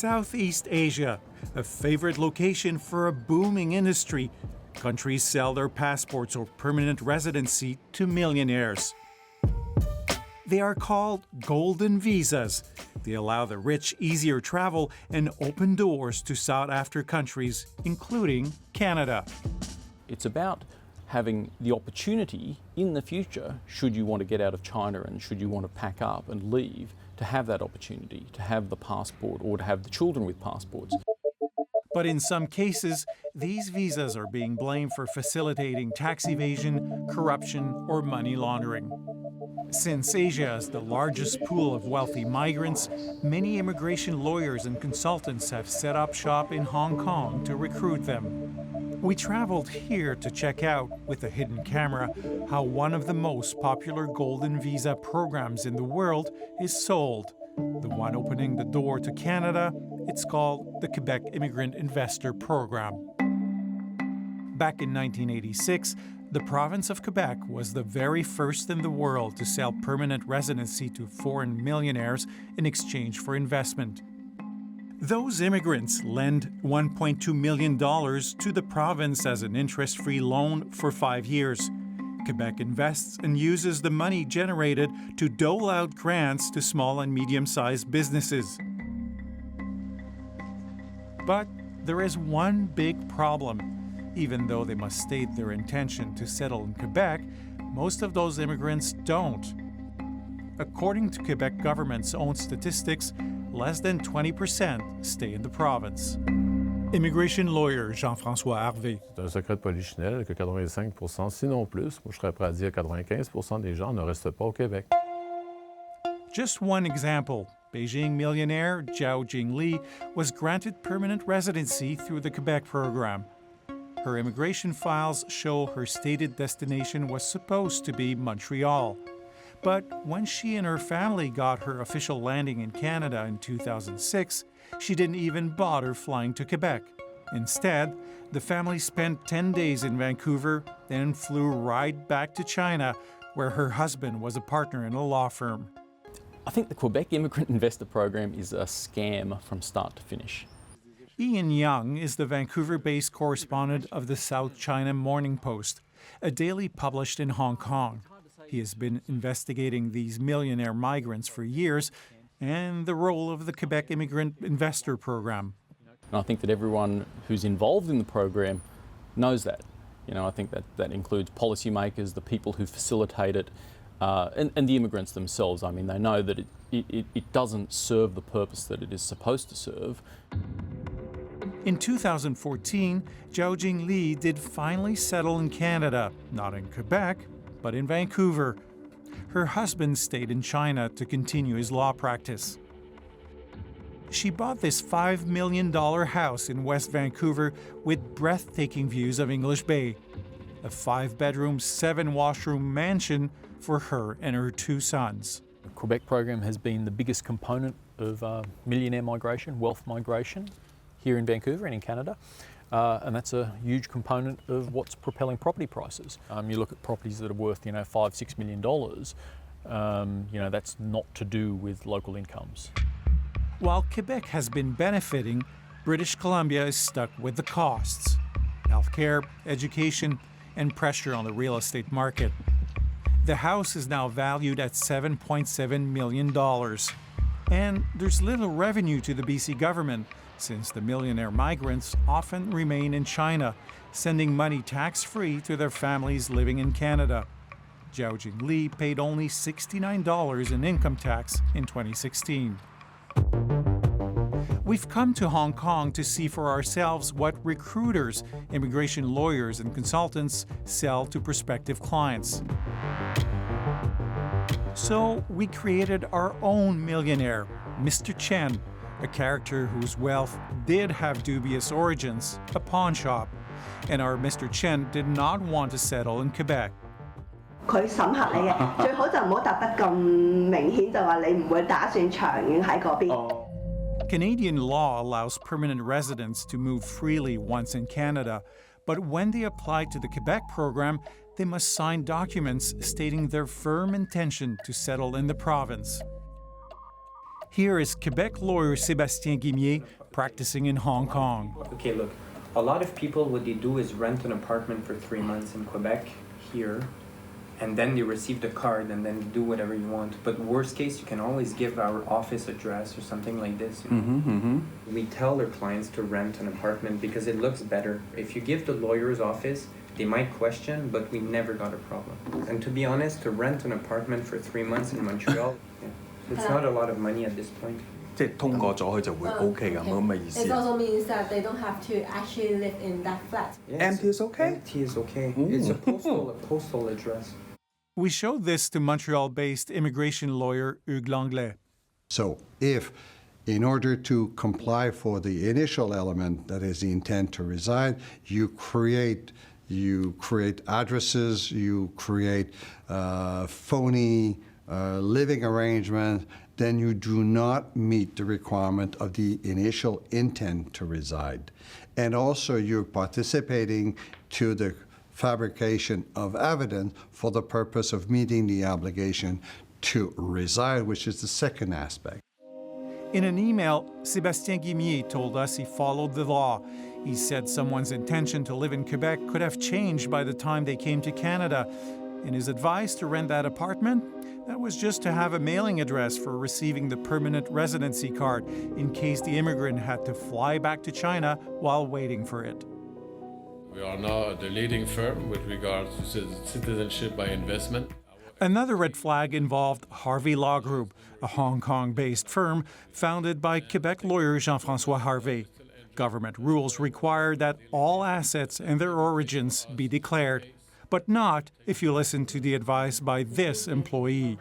Southeast Asia, a favorite location for a booming industry. Countries sell their passports or permanent residency to millionaires. They are called golden visas. They allow the rich easier travel and open doors to sought-after countries, including Canada. It's about having the opportunity in the future, should you want to get out of China and should you want to pack up and leave, to have that opportunity, to have the passport or to have the children with passports. But in some cases, these visas are being blamed for facilitating tax evasion, corruption, or money laundering. Since Asia is the largest pool of wealthy migrants, many immigration lawyers and consultants have set up shop in Hong Kong to recruit them. We traveled here to check out, with a hidden camera, how one of the most popular golden visa programs in the world is sold. The one opening the door to Canada, it's called the Quebec Immigrant Investor Program. Back in 1986, the province of Quebec was the very first in the world to sell permanent residency to foreign millionaires in exchange for investment. Those immigrants lend $1.2 million to the province as an interest-free loan for 5 years. Quebec invests and uses the money generated to dole out grants to small and medium-sized businesses. But there is one big problem. Even though they must state their intention to settle in Quebec, most of those immigrants don't. According to Quebec government's own statistics, less than 20% stay in the province. Immigration lawyer Jean-François Harvey. C'est un secret de polichinelle que 85%, sinon plus, moi je serais prêt à dire 95% des gens ne restent pas au Québec. Just one example. Beijing millionaire Zhao Jingli was granted permanent residency through the Quebec program. Her immigration files show her stated destination was supposed to be Montreal. But when she and her family got her official landing in Canada in 2006, she didn't even bother flying to Quebec. Instead, the family spent 10 days in Vancouver, then flew right back to China, where her husband was a partner in a law firm. I think the Quebec Immigrant Investor Program is a scam from start to finish. Ian Young is the Vancouver-based correspondent of the South China Morning Post, a daily published in Hong Kong. He has been investigating these millionaire migrants for years and the role of the Quebec Immigrant Investor Program. And I think that everyone who's involved in the program knows that. I think that includes policymakers, the people who facilitate it, and the immigrants themselves. I mean, they know that it doesn't serve the purpose that it is supposed to serve. In 2014, Zhao Jingli did finally settle in Canada, not in Quebec, but in Vancouver. Her husband stayed in China to continue his law practice. She bought this $5 million house in West Vancouver with breathtaking views of English Bay. A 5-bedroom, 7-washroom mansion for her and her 2 sons. The Quebec program has been the biggest component of millionaire migration, wealth migration, here in Vancouver and in Canada. And that's a huge component of what's propelling property prices. You look at properties that are worth, $5-6 million, that's not to do with local incomes. While Quebec has been benefiting, British Columbia is stuck with the costs: healthcare, education, and pressure on the real estate market. The house is now valued at $7.7 million. And there's little revenue to the BC government, since the millionaire migrants often remain in China, sending money tax-free to their families living in Canada. Zhao Jingli paid only $69 in income tax in 2016. We've come to Hong Kong to see for ourselves what recruiters, immigration lawyers, and consultants sell to prospective clients. So we created our own millionaire, Mr. Chen, a character whose wealth did have dubious origins, a pawn shop. And our Mr. Chen did not want to settle in Quebec. 佢審核你嘅，最好就唔好答得咁明顯，就話你唔會打算長遠喺嗰邊。 Canadian law allows permanent residents to move freely once in Canada, but when they apply to the Quebec program, they must sign documents stating their firm intention to settle in the province. Here is Quebec lawyer Sébastien Guimier practicing in Hong Kong. Okay, look, a lot of people, what they do is rent an apartment for 3 months in Quebec here, and then they receive the card and then do whatever you want. But worst case, you can always give our office address or something like this. You know? We tell our clients to rent an apartment because it looks better. If you give the lawyer's office, they might question, but we never got a problem. And to be honest, to rent an apartment for 3 months in Montreal, it's not a lot of money at this point. 即係通過咗佢就會 OK 咁嘅意思。 It also means that they don't have to actually live in that flat. Empty is okay? Empty is okay. It's a postal address. We showed this to Montreal-based immigration lawyer Hugues Langlais. So if, in order to comply for the initial element, that is the intent to reside, you create addresses, you create phony living arrangements, then you do not meet the requirement of the initial intent to reside. And also you're participating to the fabrication of evidence for the purpose of meeting the obligation to reside, which is the second aspect. In an email, Sébastien Guimier told us he followed the law. He said someone's intention to live in Quebec could have changed by the time they came to Canada. And his advice to rent that apartment, that was just to have a mailing address for receiving the permanent residency card in case the immigrant had to fly back to China while waiting for it. We are now the leading firm with regards to citizenship by investment. Another red flag involved Harvey Law Group, a Hong Kong-based firm founded by Quebec lawyer Jean-François Harvey. Government rules require that all assets and their origins be declared, but not if you listen to the advice by this employee.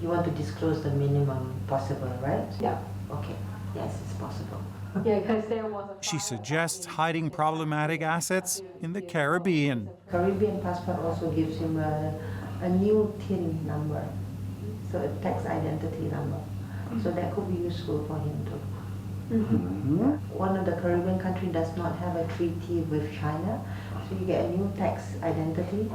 You want to disclose the minimum possible, right? Yeah. Okay. Yes, it's possible. Yeah, because there was a She suggests hiding problematic assets in the Caribbean. Caribbean passport also gives him a new TIN number, so a tax identity number. So that could be useful for him too. One of the Caribbean countries does not have a treaty with China, so you get a new tax identity,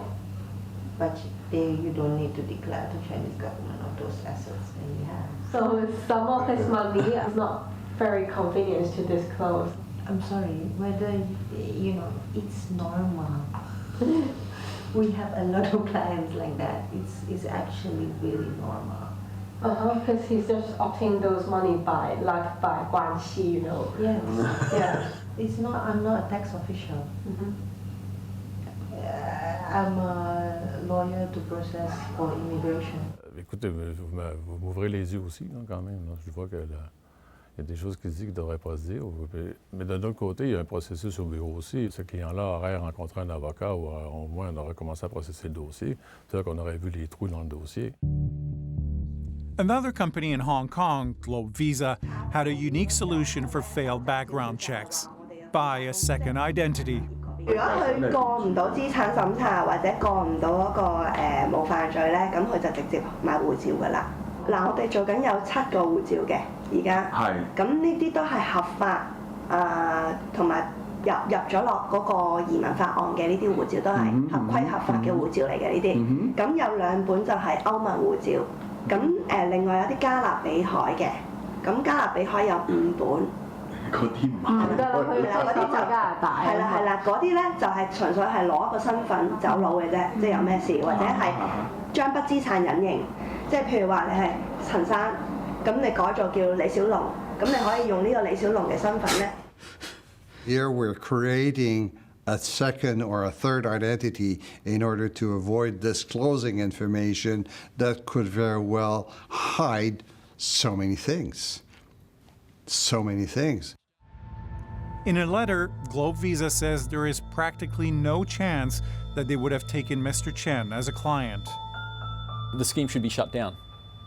but you don't need to declare to Chinese government of those assets that you have. So some of his money is not very convenient to disclose. I'm sorry, whether, it's normal. We have a lot of clients like that. It's actually really normal. Because he's just obtaining those money by 关系, Yes. Yeah. I'm not a tax official. I'm a lawyer to process for immigration. Écoutez, vous m'ouvrez les yeux aussi, quand même. Je vois qu'il y a des choses qui se disent qu'il ne devrait pas se dire. Mais d'un autre côté, il y a un processus au bureau aussi. Ce client-là aurait rencontré un avocat ou au moins on aurait commencé à processer le dossier. C'est-à-dire qu'on aurait vu les trous dans le dossier. Another company in Hong Kong, Globe Visa, had a unique solution for failed background checks. Buy a second identity. 如果佢過唔到資產審查或者過唔到嗰個冇犯罪咧，咁佢就直接買護照㗎啦。嗱，我哋做緊有7個護照嘅，而家。係。咁呢啲都係合法同埋入咗落嗰個移民法案嘅呢啲護照都係合規合法嘅護照嚟嘅呢啲。咁有2本就係歐盟護照，咁另外有啲加勒比海嘅，咁加勒比海有5本。 嗰啲唔係得啦，佢嗰啲就加拿大。係啦，嗰啲咧就係純粹係攞一個身份走佬嘅啫，即係有咩事，或者係將筆資產隱形，即係譬如話你係陳生，咁你改做叫李小龍，咁你可以用呢個李小龍嘅身份咧。Here we're creating a second or a third identity in order to avoid disclosing information that could very well hide so many things. So many things. In a letter, Globe Visa says there is practically no chance that they would have taken Mr. Chen as a client. The scheme should be shut down.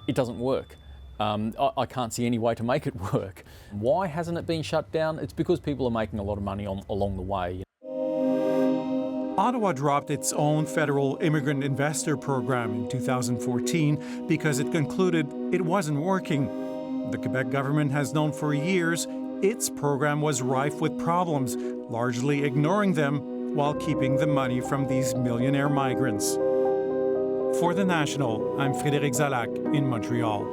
It doesn't work. I can't see any way to make it work. Why hasn't it been shut down? It's because people are making a lot of money along the way. Ottawa dropped its own federal immigrant investor program in 2014 because it concluded it wasn't working. The Quebec government has known for years its program was rife with problems, largely ignoring them while keeping the money from these millionaire migrants. For The National, I'm Frédéric Zalac in Montreal.